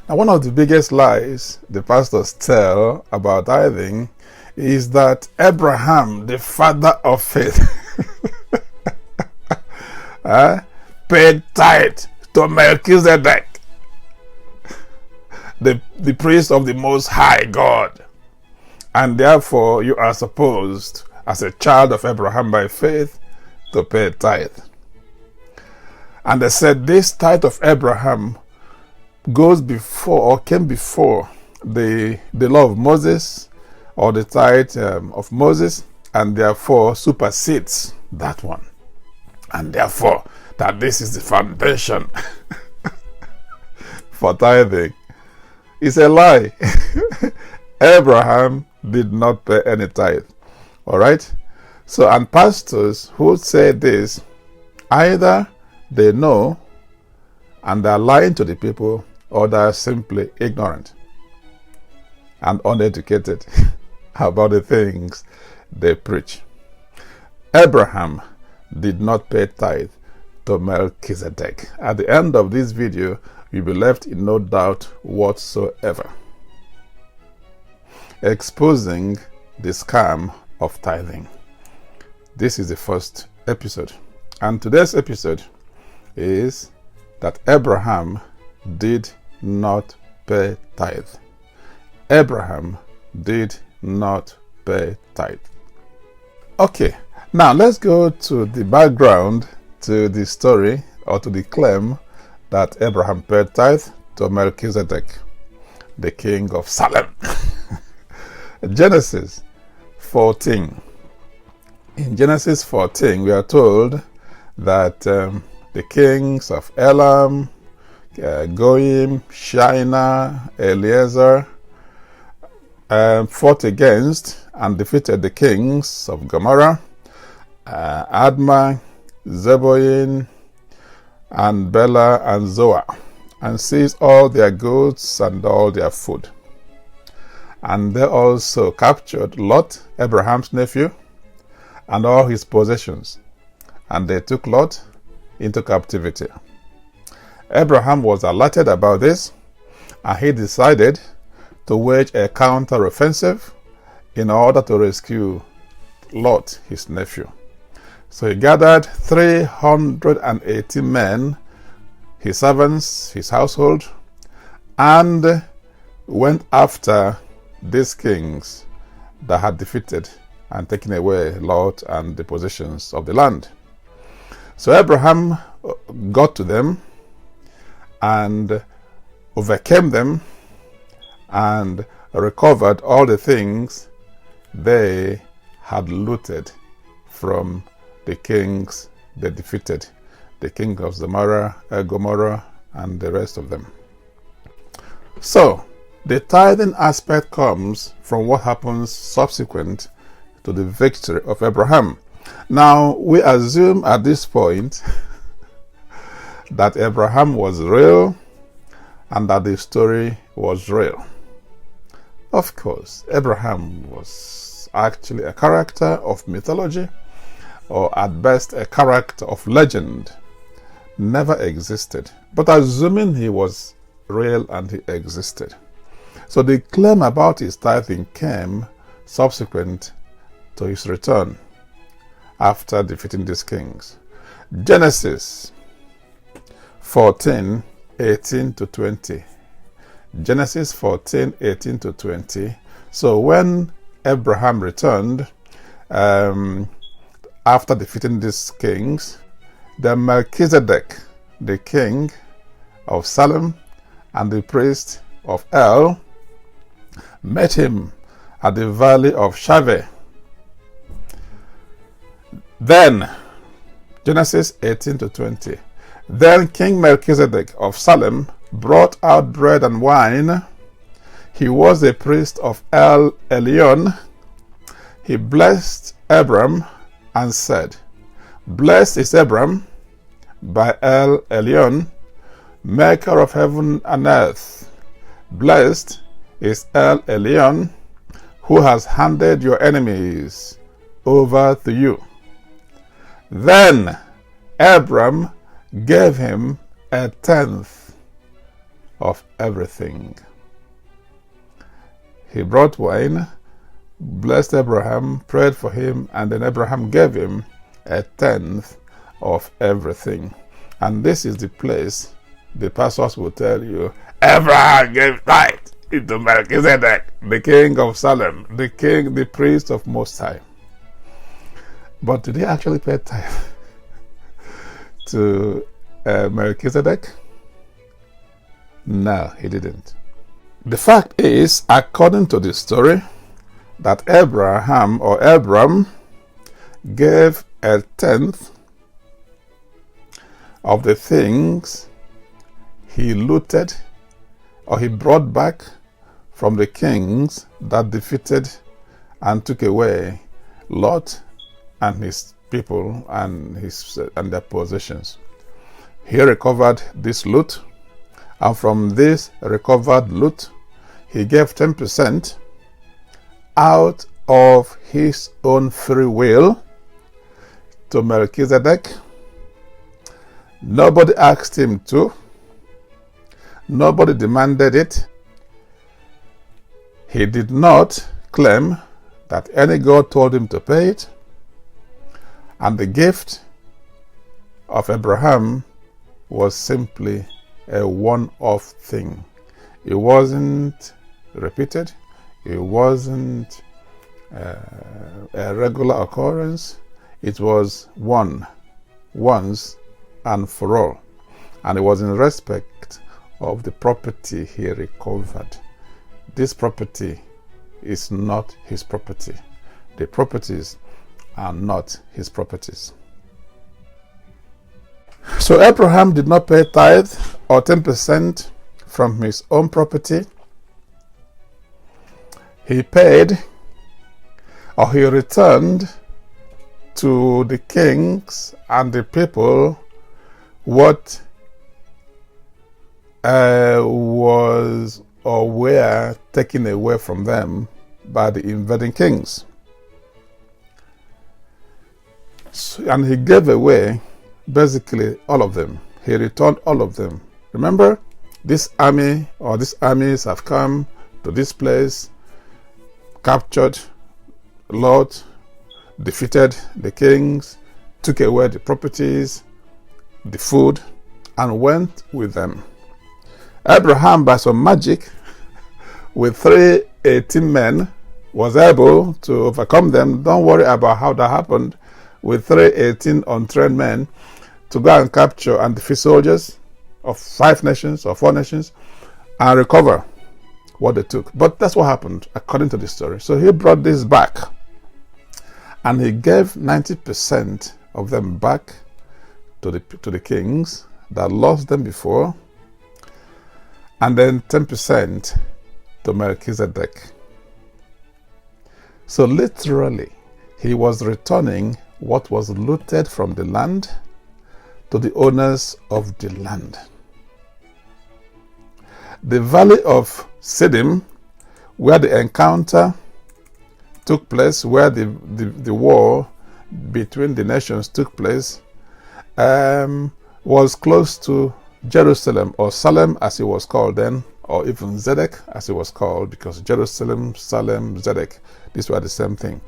Now, one of the biggest lies the pastors tell about tithing is that Abraham, the father of faith, paid tithe to Melchizedek, the priest of the Most High God. And therefore, you are supposed, as a child of Abraham by faith, to pay tithe. And they said this tithe of Abraham goes before, or came before, the law of Moses, or the tithe of Moses, and therefore supersedes that one. And therefore, that this is the foundation for tithing is a lie. Abraham did not pay any tithe. All right? So, and pastors who say this, either they know and they're lying to the people, or they're simply ignorant and uneducated about the things they preach. Abraham did not pay tithe to Melchizedek. At the end of this video, you'll be left in no doubt whatsoever, exposing the scam of tithing. This is the first episode, and today's episode is that Abraham did not pay tithe. Abraham did not pay tithe. Okay, now let's go to the background to the story, or to the claim that Abraham paid tithe to Melchizedek, the king of Salem. Genesis 14. In Genesis 14, we are told that the kings of Elam, Goyim, Shinar, Eliezer fought against and defeated the kings of Gomorrah, Admah, Zeboim, and Bela and Zoar, and seized all their goods and all their food. And they also captured Lot, Abraham's nephew, and all his possessions, and they took Lot into captivity. Abraham was alerted about this, and he decided to wage a counter-offensive in order to rescue Lot, his nephew. So he gathered 380 men, his servants, his household, and went after these kings that had defeated and taken away Lot and the possessions of the land. So Abraham got to them and overcame them and recovered all the things they had looted from the kings they defeated, the king of Gomorrah, and the rest of them. So, the tithing aspect comes from what happens subsequent to the victory of Abraham. Now, we assume at this point that Abraham was real and that the story was real. Of course, Abraham was actually a character of mythology, or at best a character of legend, never existed. But assuming he was real and he existed, so the claim about his tithing came subsequent to his return after defeating these kings. Genesis 14, 18 to 20. Genesis 14, 18 to 20. So when Abraham returned, after defeating these kings, then Melchizedek, the king of Salem and the priest of El, met him at the valley of Shaveh. Then, Genesis 18 to 20. Then King Melchizedek of Salem brought out bread and wine. He was a priest of El Elyon. He blessed Abram and said, "Blessed is Abram by El Elyon, maker of heaven and earth. Blessed is El Elyon, who has handed your enemies over to you." Then Abram gave him a tenth of everything. He brought wine, blessed Abraham, prayed for him, and then Abraham gave him a tenth of everything. And this is the place the pastors will tell you, Abraham gave tithe into Melchizedek, the king of Salem, the priest of Most High. But did he actually pay tithe to Melchizedek? No, he didn't. The fact is, according to the story, that Abram gave a tenth of the things he looted or he brought back from the kings that defeated and took away Lot and his people and their possessions. He recovered this loot, and from this recovered loot, he gave 10% out of his own free will to Melchizedek. Nobody asked him to. Nobody demanded it. He did not claim that any God told him to pay it. And the gift of Abraham was simply a one-off thing. It wasn't repeated. It wasn't a regular occurrence. It was once and for all. And it was in respect of the property he recovered. This property is not his property. The properties are not his properties. So Abraham did not pay tithe or 10% from his own property. He paid, or he returned to the kings and the people what was or were taken away from them by the invading kings. So, and he gave away basically all of them. He returned all of them. Remember, this army or these armies have come to this place, captured Lot, defeated the kings, took away the properties, the food, and went with them. Abraham, by some magic, with 318 men, was able to overcome them. Don't worry about how that happened. With 318 untrained men, to go and capture and defeat soldiers of 5 nations or 4 nations and recover what they took. But that's what happened according to the story. So he brought this back and he gave 90% of them back to the kings that lost them before, and then 10% to Melchizedek. So literally, he was returning what was looted from the land to the owners of the land. The valley of Siddim, where the encounter took place, where the war between the nations took place, was close to Jerusalem, or Salem as it was called then, or even Zedek as it was called, because Jerusalem, Salem, Zedek, these were the same thing.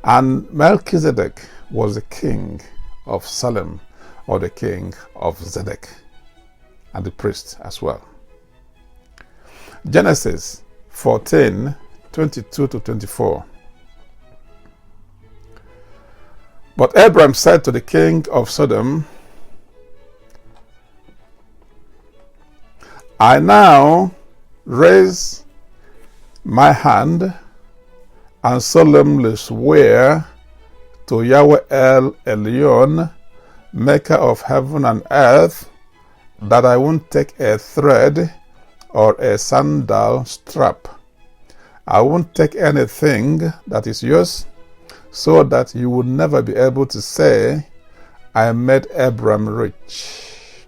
And Melchizedek was the king of Salem, or the king of Zedek, and the priest as well. Genesis 14, 22 to 24. But Abram said to the king of Sodom, I now raise my hand and solemnly swear to Yahweh El Elyon, maker of heaven and earth, that I won't take a thread or a sandal strap. I won't take anything that is yours, so that you will never be able to say, I made Abram rich.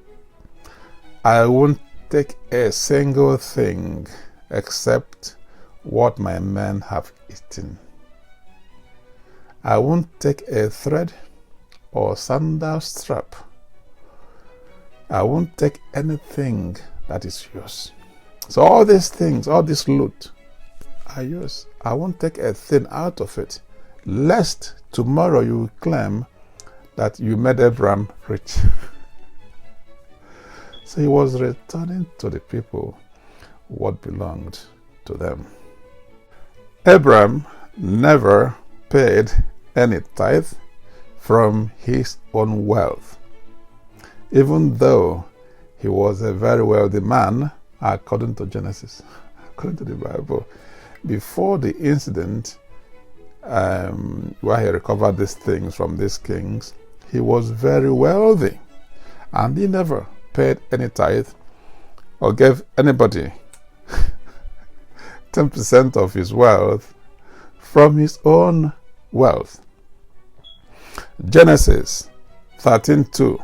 I won't take a single thing except what my men have eaten. I won't take a thread or sandal strap. I won't take anything that is yours. So all these things, all this loot are yours. I won't take a thing out of it, lest tomorrow you will claim that you made Abram rich. So he was returning to the people what belonged to them. Abram never paid any tithe from his own wealth, even though he was a very wealthy man, according to Genesis, according to the Bible. Before the incident where he recovered these things from these kings, he was very wealthy, and he never paid any tithe or gave anybody 10% of his wealth from his own wealth. Genesis 13:2.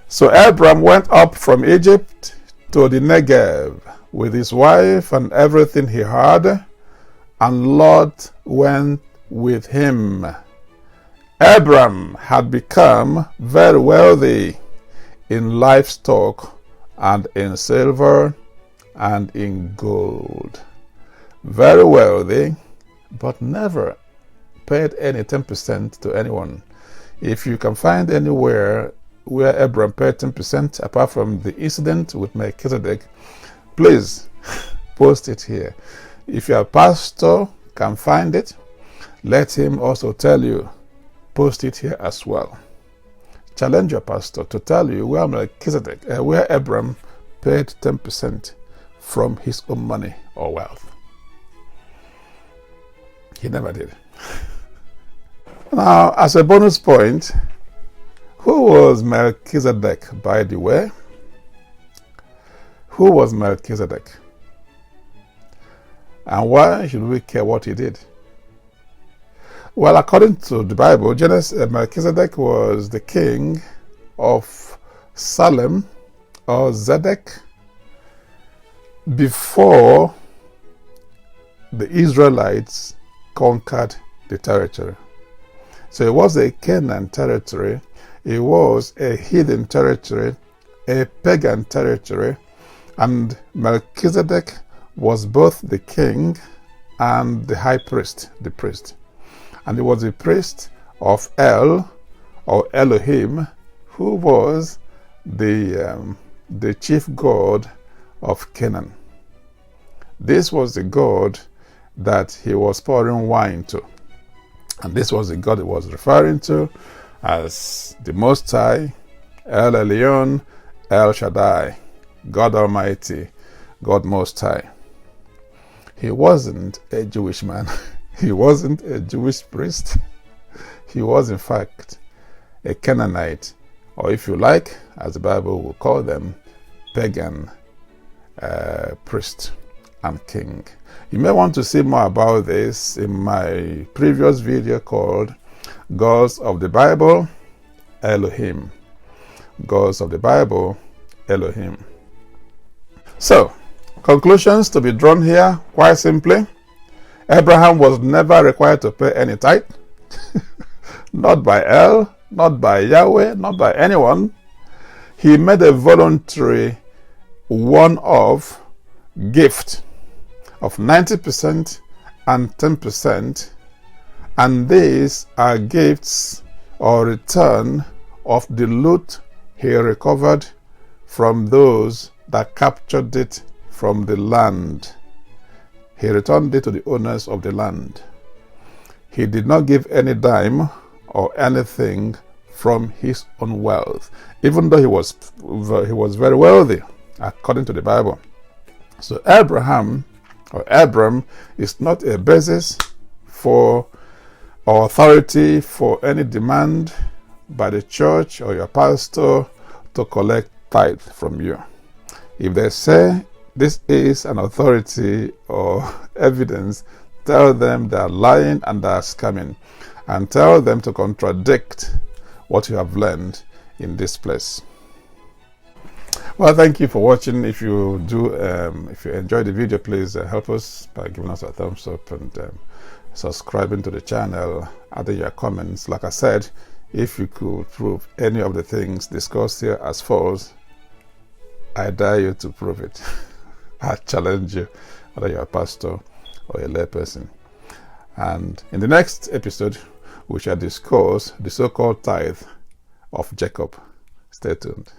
So Abram went up from Egypt to the Negev with his wife and everything he had, and Lot went with him. Abram had become very wealthy in livestock and in silver and in gold. Very wealthy, but never paid any 10% to anyone. If you can find anywhere where Abram paid 10% apart from the incident with Melchizedek, please post it here. If your pastor can find it, let him also tell you. Post it here as well. Challenge your pastor to tell you where Melchizedek, where Abram paid 10% from his own money or wealth. He never did. Now, as a bonus point, who was Melchizedek, by the way? Who was Melchizedek? And why should we care what he did? Well, according to the Bible, Melchizedek was the king of Salem, or Zedek, before the Israelites conquered the territory. So it was a Canaan territory, it was a hidden territory, a pagan territory, and Melchizedek was both the king and the high priest, the priest. And he was the priest of El, or Elohim, who was the chief god of Canaan. This was the god that he was pouring wine to. And this was the God he was referring to as the Most High, El Elyon, El Shaddai, God Almighty, God Most High. He wasn't a Jewish man. He wasn't a Jewish priest. He was, in fact, a Canaanite, or if you like, as the Bible will call them, pagan priest and king. You may want to see more about this in my previous video called Gods of the Bible, Elohim. Gods of the Bible, Elohim. So, conclusions to be drawn here, quite simply. Abraham was never required to pay any tithe. Not by El, not by Yahweh, not by anyone. He made a voluntary one-off gift of 90% and 10%, and these are gifts or return of the loot he recovered from those that captured it from the land. He returned it to the owners of the land. He did not give any dime or anything from his own wealth, even though he was very wealthy, according to the Bible. So Abram is not a basis for or authority for any demand by the church or your pastor to collect tithe from you. If they say this is an authority or evidence, tell them they are lying and they are scamming, and tell them to contradict what you have learned in this place. Well, thank you for watching. If you enjoyed the video, please help us by giving us a thumbs up and subscribing to the channel, adding your comments. Like I said, if you could prove any of the things discussed here as false, I dare you to prove it. I challenge you, whether you're a pastor or a layperson. And in the next episode, we shall discuss the so-called tithe of Jacob. Stay tuned.